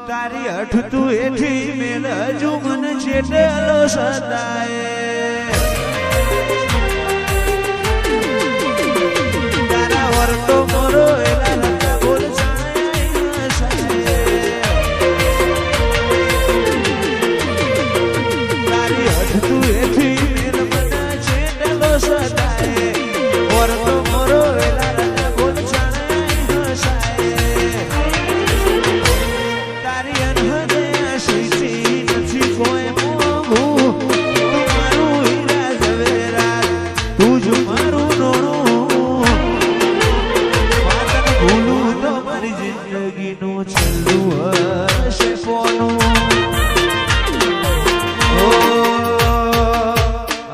તારી હઠ તું એઠી મેલ હજુ મને છેટેલો સદાય તારા વર્તો મોરો એલા રંગા બોલ તારી હઠ તું એઠી મેલ મને છેટેલો સદાય વર્તો મોરો એલા રંગા બોલ તારી અનહદે આશીથી નથી કોઈ મોગું મારું હીરા ઝવેરાત તું જ મારું નોણું વાતન ભૂલું તો મારી જિંદગીનું છેલ્લું હશે કોનું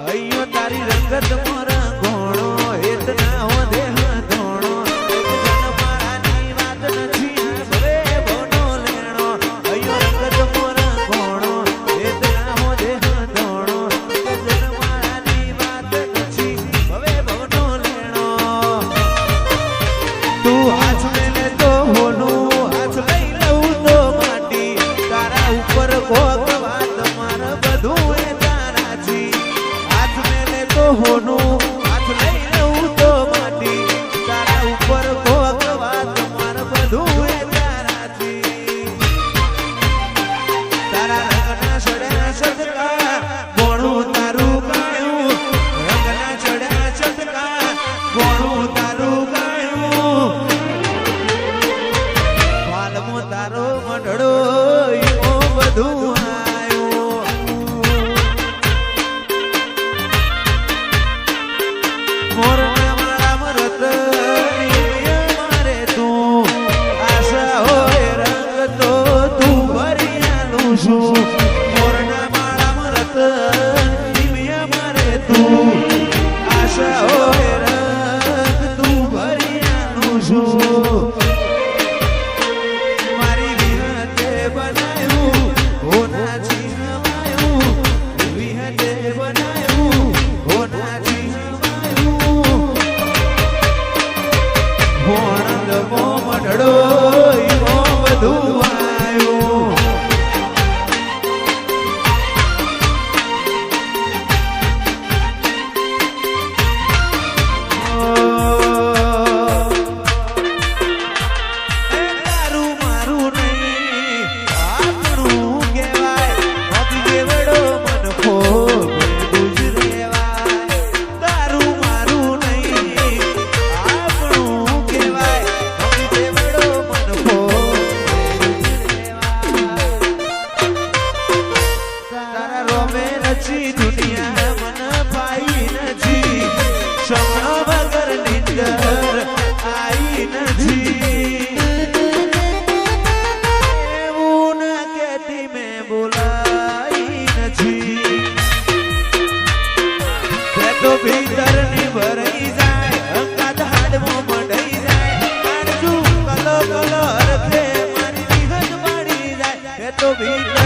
અయ్యో તારી રંગત મારા ઘોણો એતના હો દેહ ધોણો મારાની વાત નથી હવે બોનો લેણો અయ్యో રંગત મારા ઘોણો એતના હો દેહ ધોણો મારાની વાત નથી હવે બોનો લેણો તું હાથ મેલે તો હોનું હાથ લઈ લઉં તો માટી તારા ઉપર કોક વાત મારા બધું એ તારાથી હાથ મેલે તો હોનું હાથ લઈ લઉં તો માટી તારા ઉપર કોક વાત મારા બધું એ તારાથી તારા રંગના ચડ્યા સદકા ગોણું તારું ગાયું રંગના ચડ્યા સદકા ગોણું તારું ગાયું વાલમો તારો મઢડો ઈઓ બધું આયો મોરના મારા મરત મારે તું આશા હોય રંગ તો તું ભરિયાલું છું મોરના મારા મરત મારે તું આશા હોય રંગ તું ભરિયાલું છું મારી વિહતે બનાયું હોનાથી હમાયું વિહતે બનાયું હોનાથી હમાયું ભોણંદ મો મઢડો ઈમો બધું આયું તારું મારું નહીં આપણું કહેવાય મગી જેવડો મન ખોબ ગુજરેવાય તારું મારું નહીં આપણું કહેવાય મગી જેવડો મન ખોબ તારા રોમે નથી દુનિયા મન પાઈ નથી સમણ વગર નિંદર આઈ નથી એવું ના કહેતી મેં બોલાઈ નથી તે તો ભીતરની ભરાઈ જાય અંગાત હાડમાં મંડાઈ જાય કાળજું કલો કલો હરખે મારી વિહત વાળી જાય તે તો ભીતર